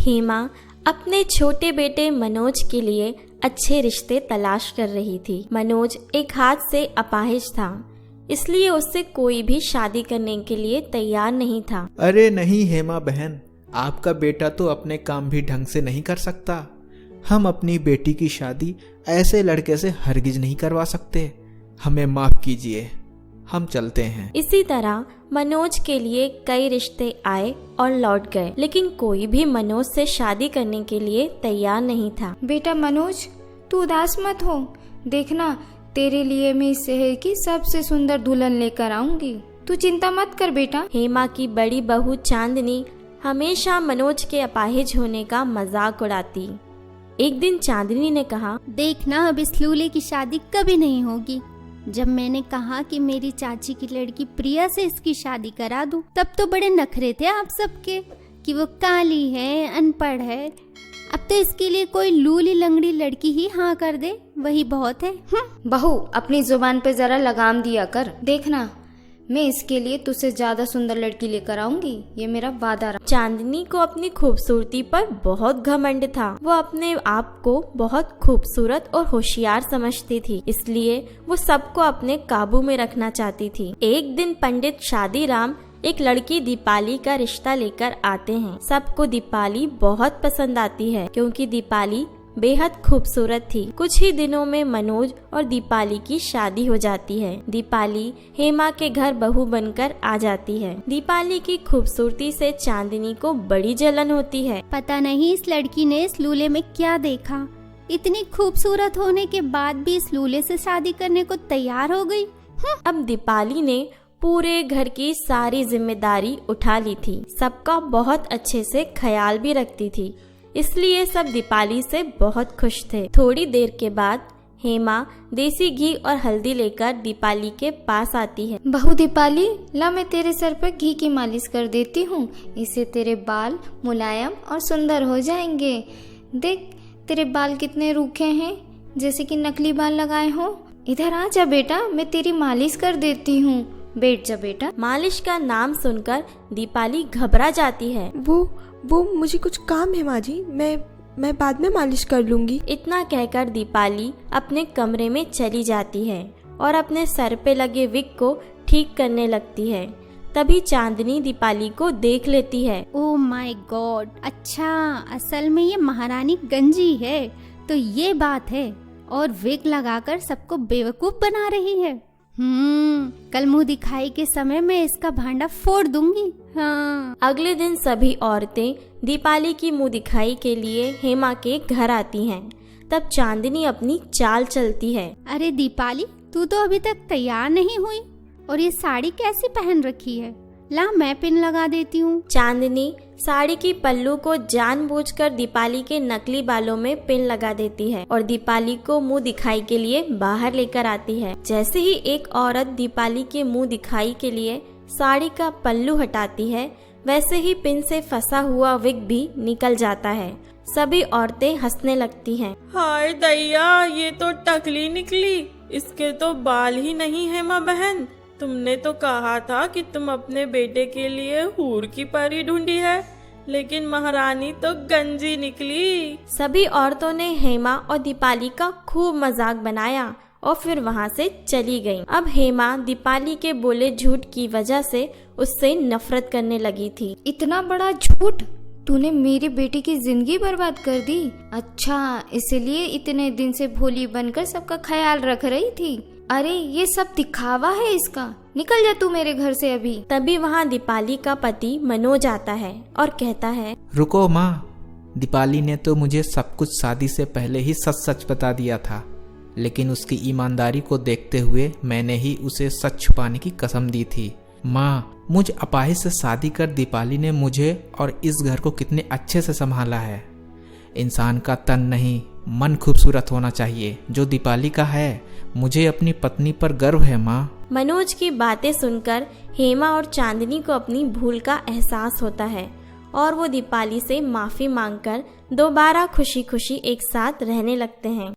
हेमा अपने छोटे बेटे मनोज के लिए अच्छे रिश्ते तलाश कर रही थी। मनोज एक हाथ से अपाहिज था, इसलिए उससे कोई भी शादी करने के लिए तैयार नहीं था। अरे नहीं हेमा बहन, आपका बेटा तो अपने काम भी ढंग से नहीं कर सकता। हम अपनी बेटी की शादी ऐसे लड़के से हरगिज नहीं करवा सकते। हमें माफ कीजिए, हम चलते हैं। इसी तरह मनोज के लिए कई रिश्ते आए और लौट गए, लेकिन कोई भी मनोज से शादी करने के लिए तैयार नहीं था। बेटा मनोज, तू उदास मत हो। देखना, तेरे लिए मैं इस शहर की सबसे सुंदर दुल्हन लेकर आऊंगी। तू चिंता मत कर बेटा। हेमा की बड़ी बहू चांदनी हमेशा मनोज के अपाहिज होने का मजाक उड़ाती। एक दिन चांदनी ने कहा, देखना, अब इस लूले की शादी कभी नहीं होगी। जब मैंने कहा कि मेरी चाची की लड़की प्रिया से इसकी शादी करा दूं, तब तो बड़े नखरे थे आप सबके कि वो काली है, अनपढ़ है। अब तो इसके लिए कोई लूली लंगड़ी लड़की ही हाँ कर दे, वही बहुत है। बहू, अपनी जुबान पे जरा लगाम दिया कर। देखना, मैं इसके लिए तुझसे ज्यादा सुंदर लड़की लेकर आऊंगी, ये मेरा वादा रहा। चांदनी को अपनी खूबसूरती पर बहुत घमंड था। वो अपने आप को बहुत खूबसूरत और होशियार समझती थी, इसलिए वो सबको अपने काबू में रखना चाहती थी। एक दिन पंडित शादीराम एक लड़की दीपाली का रिश्ता लेकर आते हैं। सबको दीपाली बहुत पसंद आती है, क्योंकि दीपाली बेहद खूबसूरत थी। कुछ ही दिनों में मनोज और दीपाली की शादी हो जाती है। दीपाली हेमा के घर बहू बनकर आ जाती है। दीपाली की खूबसूरती से चांदनी को बड़ी जलन होती है। पता नहीं इस लड़की ने इस लूले में क्या देखा, इतनी खूबसूरत होने के बाद भी इस लूले से शादी करने को तैयार हो गई। अब दीपाली ने पूरे घर की सारी जिम्मेदारी उठा ली थी। सबका बहुत अच्छे से ख्याल भी रखती थी, इसलिए सब दीपाली से बहुत खुश थे। थोड़ी देर के बाद हेमा देसी घी और हल्दी लेकर दीपाली के पास आती है। बहू दीपाली, ला मैं तेरे सर पर घी की मालिश कर देती हूँ। इससे तेरे बाल मुलायम और सुंदर हो जाएंगे। देख, तेरे बाल कितने रूखे हैं, जैसे कि नकली बाल लगाए हो। इधर आ जा बेटा, मैं तेरी मालिश कर देती हूँ। बैठ जा बेटा। मालिश का नाम सुनकर दीपाली घबरा जाती है। वो मुझे कुछ काम है माँ जी, मैं बाद में मालिश कर लूंगी। इतना कहकर दीपाली अपने कमरे में चली जाती है और अपने सर पे लगे विग को ठीक करने लगती है। तभी चांदनी दीपाली को देख लेती है। ओह माय गॉड, अच्छा असल में ये महारानी गंजी है, तो ये बात है। और विग लगाकर सबको बेवकूफ बना रही है। कल मुंह दिखाई के समय मैं इसका भांडा फोड़ दूंगी। हाँ। अगले दिन सभी औरतें दीपाली की मुंह दिखाई के लिए हेमा के घर आती हैं। तब चांदनी अपनी चाल चलती है। अरे दीपाली, तू तो अभी तक तैयार नहीं हुई और ये साड़ी कैसी पहन रखी है? ला मैं पिन लगा देती हूँ। चांदनी साड़ी की पल्लू को जानबूझकर दीपाली के नकली बालों में पिन लगा देती है और दीपाली को मुंह दिखाई के लिए बाहर लेकर आती है। जैसे ही एक औरत दीपाली के मुंह दिखाई के लिए साड़ी का पल्लू हटाती है, वैसे ही पिन से फंसा हुआ विग भी निकल जाता है। सभी औरतें हंसने लगती हैं। हाय दैया, ये तो टकली निकली, इसके तो बाल ही नहीं है। माँ बहन, तुमने तो कहा था कि तुम अपने बेटे के लिए हूर की परी ढूंढी है, लेकिन महारानी तो गंजी निकली। सभी औरतों ने हेमा और दीपाली का खूब मजाक बनाया और फिर वहाँ से चली गईं। अब हेमा दीपाली के बोले झूठ की वजह से उससे नफरत करने लगी थी। इतना बड़ा झूठ? तूने मेरी बेटी की जिंदगी बर्बाद कर दी। अच्छा, इसलिए इतने दिन से भोली बनकर सबका ख्याल रख रही थी। अरे ये सब दिखावा है इसका। निकल जा तू मेरे घर से अभी। तभी वहाँ दीपाली का पति मनोज आता है और कहता है, रुको माँ, दीपाली ने तो मुझे सब कुछ शादी से पहले ही सच सच बता दिया था, लेकिन उसकी ईमानदारी को देखते हुए मैंने ही उसे सच छुपाने की कसम दी थी। माँ, मुझ अपाहिज से शादी कर दीपाली ने मुझे और इस घर को कितने अच्छे से संभाला है। इंसान का तन नहीं, मन खूबसूरत होना चाहिए, जो दीपाली का है। मुझे अपनी पत्नी पर गर्व है माँ। मनोज की बातें सुनकर हेमा और चांदनी को अपनी भूल का एहसास होता है और वो दीपाली से माफी मांगकर दोबारा खुशी खुशी एक साथ रहने लगते हैं।